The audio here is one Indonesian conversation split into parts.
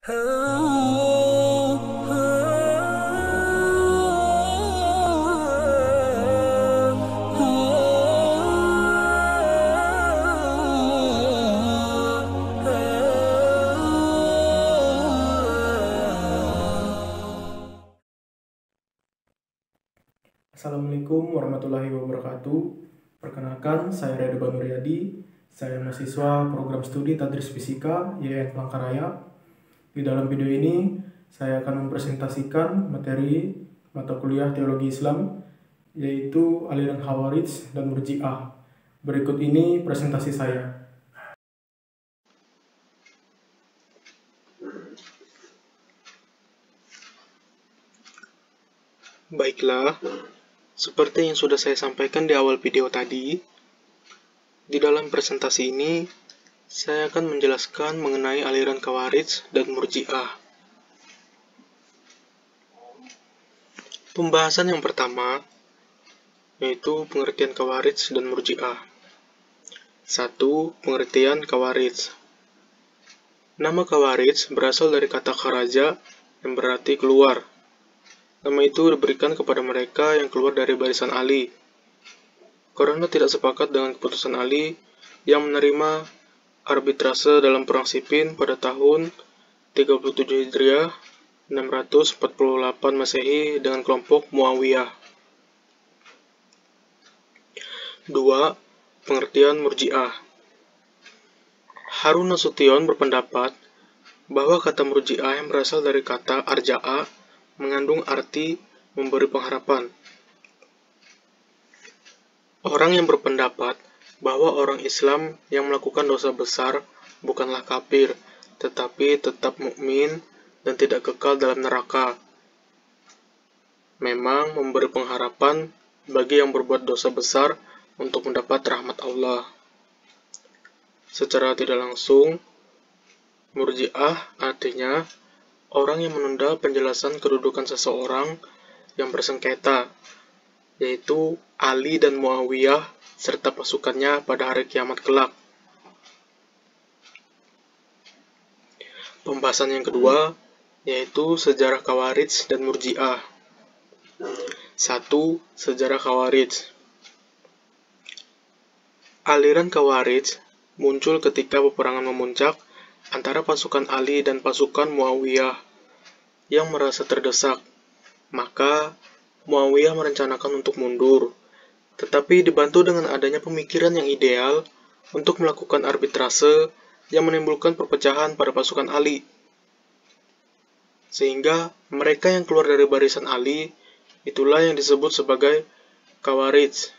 Assalamualaikum warahmatullahi wabarakatuh. Perkenalkan, saya Reda Banuryadi. Saya mahasiswa program studi Tadris Fisika YN Palangkaraya. Di dalam video ini, saya akan mempresentasikan materi mata kuliah Teologi Islam, yaitu aliran Khawarij dan Murji'ah. Berikut ini presentasi saya. Baiklah, seperti yang sudah saya sampaikan di awal video tadi, di dalam presentasi ini, saya akan menjelaskan mengenai aliran Khawarij dan Murji'ah. Pembahasan yang pertama, yaitu pengertian Khawarij dan Murji'ah. 1. Pengertian Khawarij. Nama Khawarij berasal dari kata kharaja yang berarti keluar. Nama itu diberikan kepada mereka yang keluar dari barisan Ali, karena tidak sepakat dengan keputusan Ali yang menerima arbitrase dalam Perang Siffin pada tahun 37 Hijriah 648 Masehi dengan kelompok Muawiyah. 2. Pengertian Murji'ah. Harun Nasution berpendapat bahwa kata Murji'ah yang berasal dari kata arja'a mengandung arti memberi pengharapan. Orang yang berpendapat bahwa orang Islam yang melakukan dosa besar bukanlah kafir, tetapi tetap mukmin dan tidak kekal dalam neraka. Memang memberi pengharapan bagi yang berbuat dosa besar untuk mendapat rahmat Allah. Secara tidak langsung, Murji'ah artinya orang yang menunda penjelasan kedudukan seseorang yang bersengketa, yaitu Ali dan Muawiyah serta pasukannya pada hari kiamat kelak. Pembahasan yang kedua, yaitu sejarah Khawarij dan Murji'ah. 1. Sejarah Khawarij. Aliran Khawarij muncul ketika peperangan memuncak antara pasukan Ali dan pasukan Muawiyah yang merasa terdesak. Maka Muawiyah merencanakan untuk mundur, tetapi dibantu dengan adanya pemikiran yang ideal untuk melakukan arbitrase yang menimbulkan perpecahan pada pasukan Ali. Sehingga mereka yang keluar dari barisan Ali, itulah yang disebut sebagai Khawarij.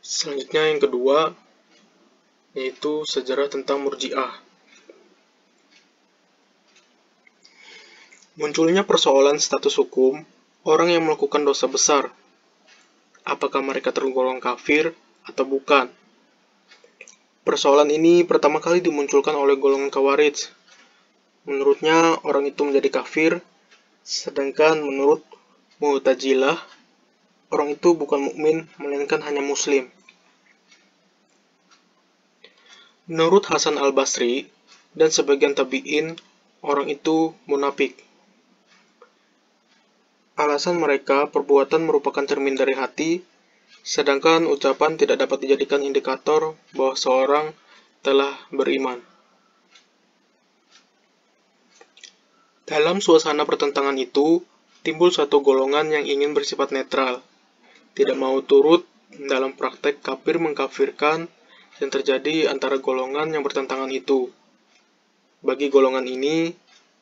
Selanjutnya yang kedua, yaitu sejarah tentang Murji'ah. Munculnya persoalan status hukum orang yang melakukan dosa besar. Apakah mereka tergolong kafir atau bukan? Persoalan ini pertama kali dimunculkan oleh golongan Khawarij. Menurutnya, orang itu menjadi kafir, sedangkan menurut Mu'tazilah, orang itu bukan mukmin melainkan hanya muslim. Menurut Hasan al-Basri dan sebagian tabi'in, orang itu munafik. Alasan mereka, perbuatan merupakan cermin dari hati, sedangkan ucapan tidak dapat dijadikan indikator bahwa seorang telah beriman. Dalam suasana pertentangan itu, timbul suatu golongan yang ingin bersifat netral, tidak mau turut dalam praktek kafir mengkafirkan yang terjadi antara golongan yang bertentangan itu. Bagi golongan ini,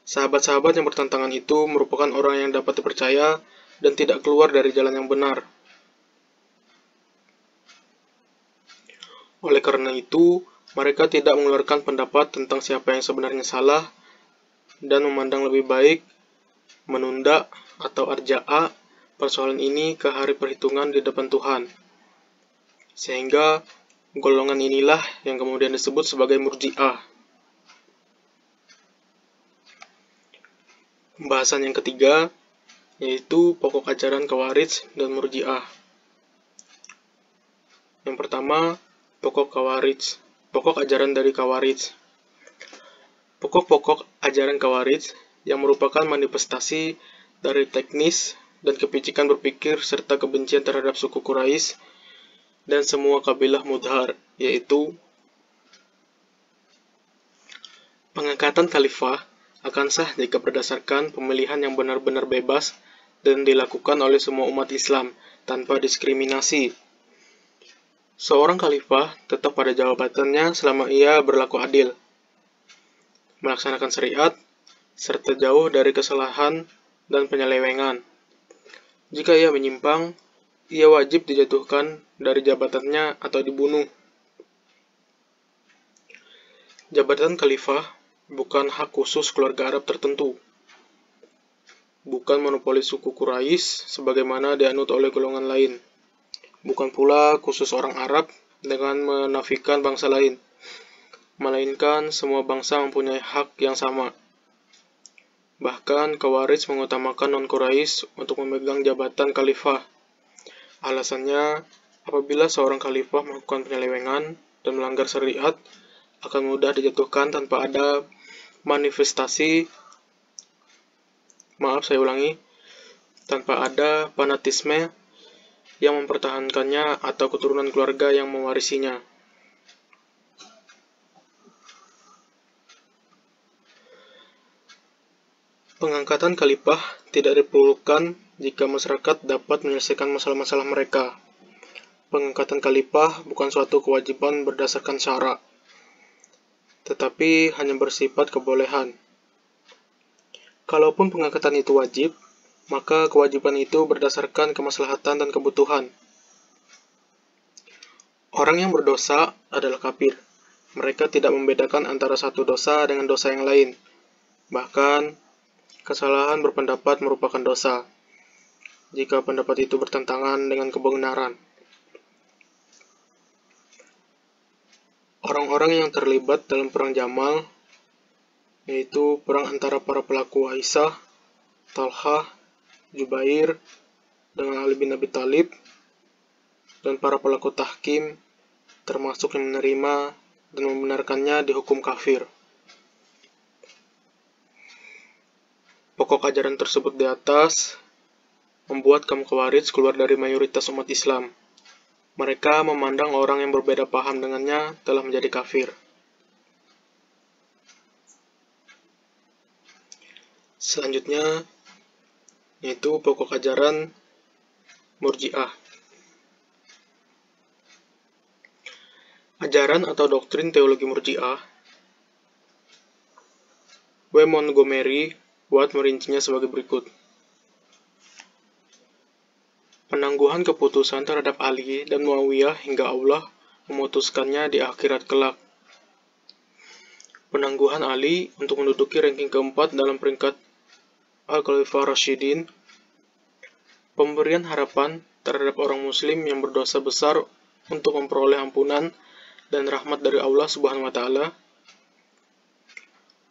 sahabat-sahabat yang bertentangan itu merupakan orang yang dapat dipercaya dan tidak keluar dari jalan yang benar. Oleh karena itu, mereka tidak mengeluarkan pendapat tentang siapa yang sebenarnya salah dan memandang lebih baik menunda atau arja'a persoalan ini ke hari perhitungan di depan Tuhan. Sehingga golongan inilah yang kemudian disebut sebagai Murji'ah. Pembahasan yang ketiga, yaitu pokok ajaran Khawarij dan Murji'ah. Yang pertama, pokok ajaran dari Khawarij. Pokok-pokok ajaran Khawarij yang merupakan manifestasi dari teknis dan kepicikan berpikir serta kebencian terhadap suku Quraisy dan semua kabilah Mudhar, yaitu pengangkatan khalifah akan sah jika berdasarkan pemilihan yang benar-benar bebas dan dilakukan oleh semua umat Islam tanpa diskriminasi. Seorang khalifah tetap pada jabatannya selama ia berlaku adil, melaksanakan syariat, serta jauh dari kesalahan dan penyelewengan. Jika ia menyimpang, ia wajib dijatuhkan dari jabatannya atau dibunuh. Jabatan khalifah bukan hak khusus keluarga Arab tertentu, bukan monopoli suku Quraisy sebagaimana dianut oleh golongan lain, bukan pula khusus orang Arab dengan menafikan bangsa lain, melainkan semua bangsa mempunyai hak yang sama. Bahkan Khawarij mengutamakan non-Quraisy untuk memegang jabatan khalifah. Alasannya, apabila seorang khalifah melakukan penyelewengan dan melanggar syariat, akan mudah dijatuhkan tanpa ada tanpa ada fanatisme yang mempertahankannya atau keturunan keluarga yang mewarisinya. Pengangkatan khalifah tidak diperlukan jika masyarakat dapat menyelesaikan masalah-masalah mereka. Pengangkatan khalifah bukan suatu kewajiban berdasarkan syara, tetapi hanya bersifat kebolehan. Kalaupun pengangkatan itu wajib, maka kewajiban itu berdasarkan kemaslahatan dan kebutuhan. Orang yang berdosa adalah kafir. Mereka tidak membedakan antara satu dosa dengan dosa yang lain. Bahkan, kesalahan berpendapat merupakan dosa, jika pendapat itu bertentangan dengan kebenaran. Orang-orang yang terlibat dalam perang Jamal, yaitu perang antara para pelaku Aisyah, Talhah, Jubair, dengan Ali bin Abi Thalib, dan para pelaku tahkim, termasuk yang menerima dan membenarkannya dihukum kafir. Pokok ajaran tersebut di atas membuat kaum Khawarij keluar dari mayoritas umat Islam. Mereka memandang orang yang berbeda paham dengannya telah menjadi kafir. Selanjutnya, yaitu pokok ajaran Murji'ah. Ajaran atau doktrin teologi Murji'ah, W. Montgomery Watt merincinya sebagai berikut. Penangguhan keputusan terhadap Ali dan Muawiyah hingga Allah memutuskannya di akhirat kelak. Penangguhan Ali untuk menduduki ranking keempat dalam peringkat Al-Khalifah Rashidin. Pemberian harapan terhadap orang muslim yang berdosa besar untuk memperoleh ampunan dan rahmat dari Allah Subhanahu wa Ta'ala.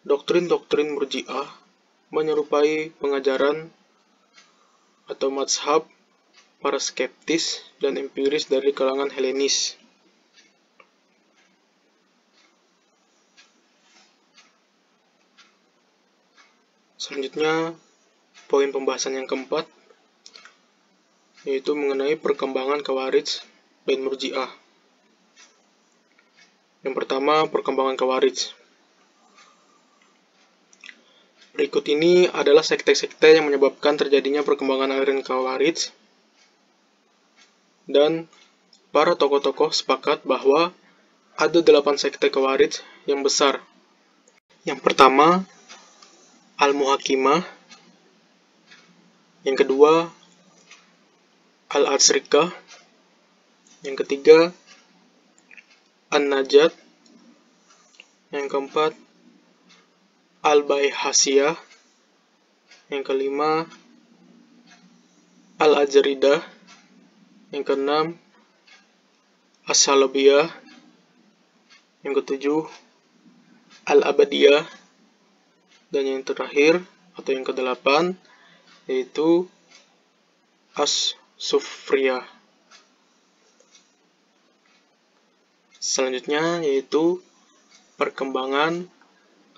Doktrin-doktrin Murji'ah menyerupai pengajaran atau mazhab para skeptis dan empiris dari kalangan Helenis. Selanjutnya, poin pembahasan yang keempat, yaitu mengenai perkembangan Khawarij dan Murji'ah. Yang pertama, perkembangan Khawarij. Berikut ini adalah sekte-sekte yang menyebabkan terjadinya perkembangan aliran Khawarij, dan para tokoh-tokoh sepakat bahwa ada 8 sekte Khawarij yang besar. Yang pertama, Al-Muhakimah. Yang kedua, Al-Atsrikah. Yang ketiga, An-Najat. Yang keempat, Al-Baihasiyah. Yang kelima, Al-Ajridah. Yang keenam, As-Salabiyah. Yang ketujuh, Al-Abadiyah. Dan yang terakhir atau yang kedelapan yaitu As-Sufriyah. Selanjutnya yaitu perkembangan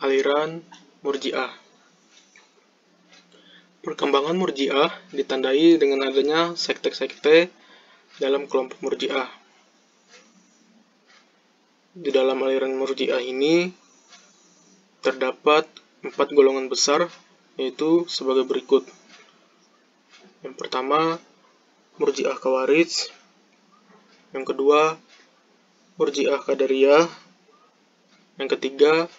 aliran Murji'ah. Perkembangan Murji'ah ditandai dengan adanya sekte-sekte dalam kelompok Murji'ah. Di dalam aliran Murji'ah ini terdapat 4 golongan besar, yaitu sebagai berikut. Yang pertama, Murji'ah Khawarij. Yang kedua, Murji'ah Qadariyah. Yang ketiga,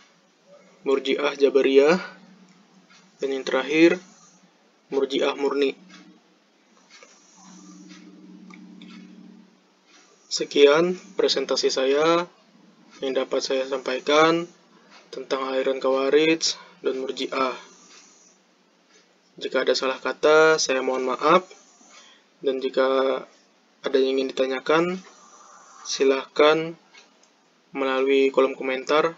Murji'ah Jabariyah. Dan yang terakhir, Murji'ah Murni. Sekian presentasi saya yang dapat saya sampaikan tentang aliran Khawarij dan Murji'ah. Jika ada salah kata, saya mohon maaf. Dan jika ada yang ingin ditanyakan, silahkan melalui kolom komentar,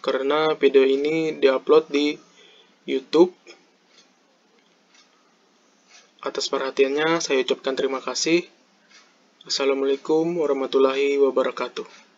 karena video ini diupload di YouTube. Atas perhatiannya, saya ucapkan terima kasih. Assalamualaikum warahmatullahi wabarakatuh.